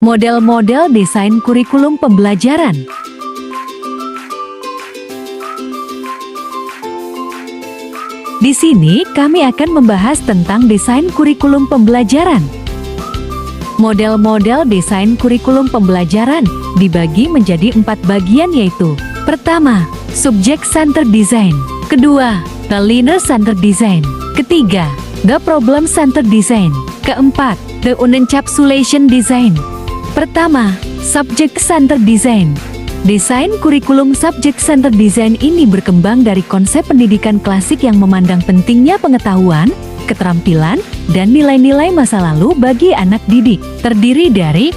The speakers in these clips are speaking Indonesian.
Model-model desain kurikulum pembelajaran. Di sini kami akan membahas tentang desain kurikulum pembelajaran. Model-model desain kurikulum pembelajaran dibagi menjadi 4 bagian, yaitu: pertama, Subject Centered Design; kedua, The Learner Centered Design; ketiga, The Problem Centered Design; keempat, The Unencapsulation Design. Pertama, Subject Centered Design. Desain kurikulum Subject Centered Design ini berkembang dari konsep pendidikan klasik yang memandang pentingnya pengetahuan, keterampilan, dan nilai-nilai masa lalu bagi anak didik. Terdiri dari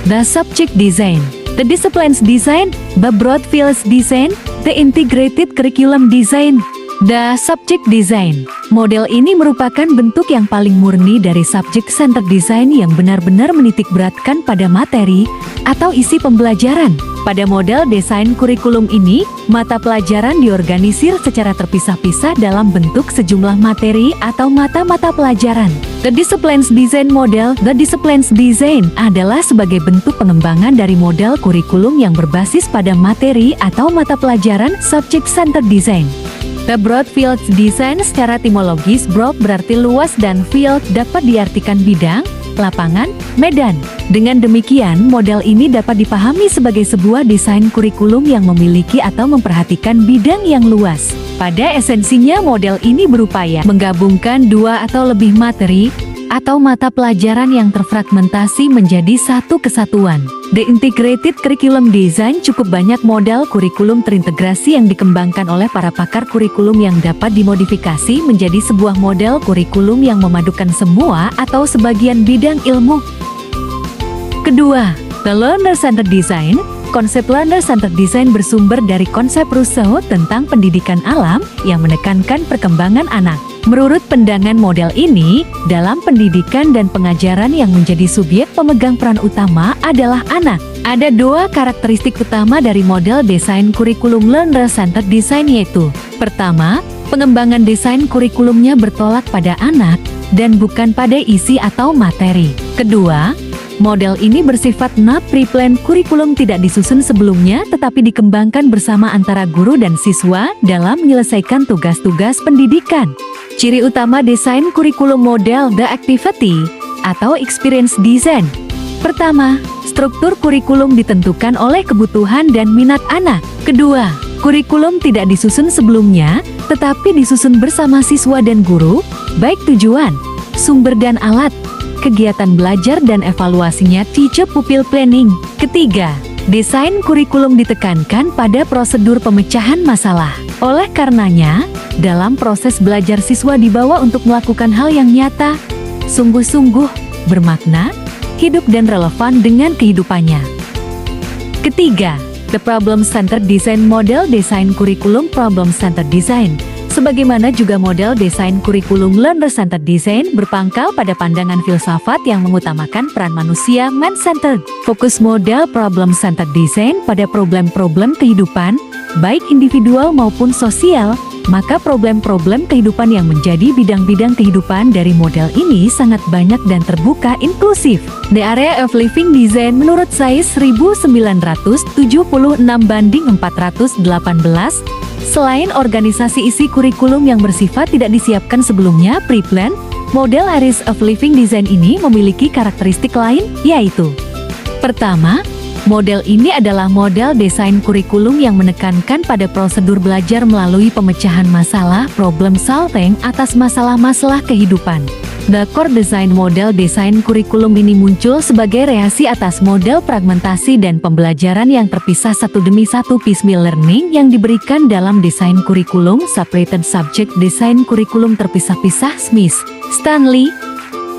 The Subject Design, The Disciplines Design, The Broad Fields Design, The Integrated Curriculum Design. The Subject Design. Model ini merupakan bentuk yang paling murni dari Subject Centered Design yang benar-benar menitikberatkan pada materi atau isi pembelajaran. Pada model desain kurikulum ini, mata pelajaran diorganisir secara terpisah-pisah dalam bentuk sejumlah materi atau mata-mata pelajaran. The Disciplines Design Model. The Disciplines Design adalah sebagai bentuk pengembangan dari model kurikulum yang berbasis pada materi atau mata pelajaran Subject Centered Design. The Broad Fields Design. Secara etimologis, broad berarti luas dan field dapat diartikan bidang, lapangan, medan. Dengan demikian, model ini dapat dipahami sebagai sebuah desain kurikulum yang memiliki atau memperhatikan bidang yang luas. Pada esensinya, model ini berupaya menggabungkan dua atau lebih materi atau mata pelajaran yang terfragmentasi menjadi satu kesatuan. The Integrated Curriculum Design. Cukup banyak model kurikulum terintegrasi yang dikembangkan oleh para pakar kurikulum yang dapat dimodifikasi menjadi sebuah model kurikulum yang memadukan semua atau sebagian bidang ilmu. Kedua, The Learner Centered Design. Konsep Learner Centered Design bersumber dari konsep Rousseau tentang pendidikan alam yang menekankan perkembangan anak. Menurut pandangan model ini, dalam pendidikan dan pengajaran yang menjadi subjek pemegang peran utama adalah anak. Ada dua karakteristik utama dari model desain kurikulum Learner Centered Design, yaitu: pertama, pengembangan desain kurikulumnya bertolak pada anak dan bukan pada isi atau materi. Kedua, model ini bersifat pre-plan. Kurikulum tidak disusun sebelumnya tetapi dikembangkan bersama antara guru dan siswa dalam menyelesaikan tugas-tugas pendidikan. Ciri utama desain kurikulum model The Activity atau Experience Design. Pertama, struktur kurikulum ditentukan oleh kebutuhan dan minat anak. Kedua, kurikulum tidak disusun sebelumnya, tetapi disusun bersama siswa dan guru, baik tujuan, sumber dan alat, kegiatan belajar dan evaluasinya teacher-pupil planning. Ketiga, desain kurikulum ditekankan pada prosedur pemecahan masalah. Oleh karenanya, dalam proses belajar siswa dibawa untuk melakukan hal yang nyata, sungguh-sungguh, bermakna, hidup dan relevan dengan kehidupannya. Ketiga, The Problem Centered Design. Model desain kurikulum Problem Centered Design, sebagaimana juga model desain kurikulum Learner Centered Design, berpangkal pada pandangan filsafat yang mengutamakan peran manusia man-centered. Fokus model Problem Centered Design pada problem-problem kehidupan, baik individual maupun sosial. Maka problem-problem kehidupan yang menjadi bidang-bidang kehidupan dari model ini sangat banyak dan terbuka, inklusif. The Area of Living Design. Menurut saya 1976:418. Selain organisasi isi kurikulum yang bersifat tidak disiapkan sebelumnya pre-plan, model Areas of Living Design ini memiliki karakteristik lain, yaitu: pertama, model ini adalah model desain kurikulum yang menekankan pada prosedur belajar melalui pemecahan masalah problem solving atas masalah-masalah kehidupan. The core design. Model desain kurikulum ini muncul sebagai reaksi atas model fragmentasi dan pembelajaran yang terpisah satu demi satu piecemeal learning yang diberikan dalam desain kurikulum separated subject. Desain kurikulum terpisah-pisah Smith, Stanley,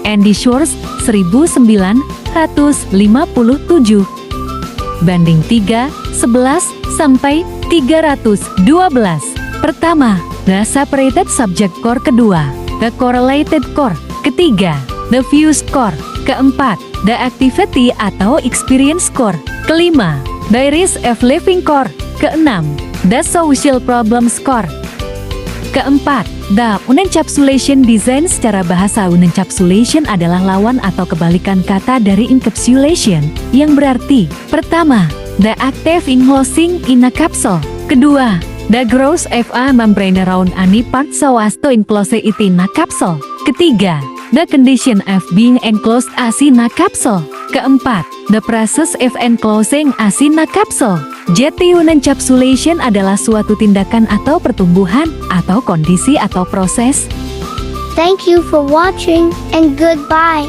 Andy Schwartz, 1957. Banding 3:11-312. Pertama, The Separated Subject Core. Kedua, The Correlated Core. Ketiga, The Fused Core. Keempat, The Activity atau Experience Core. Kelima, The Areas of Living Core. Keenam, The Social Problems Core. Keempat, The unencapsulation design secara bahasa unencapsulation adalah lawan atau kebalikan kata dari encapsulation, yang berarti pertama, the active enclosing in a capsule. Kedua, the growth of a membrane around any part so as to enclose it in a capsule. Ketiga, the condition of being enclosed as in a capsule. Keempat, the process of enclosing as in a capsule. Jadi unencapsulation adalah suatu tindakan atau pertumbuhan, atau kondisi atau proses. Thank you for watching, and goodbye.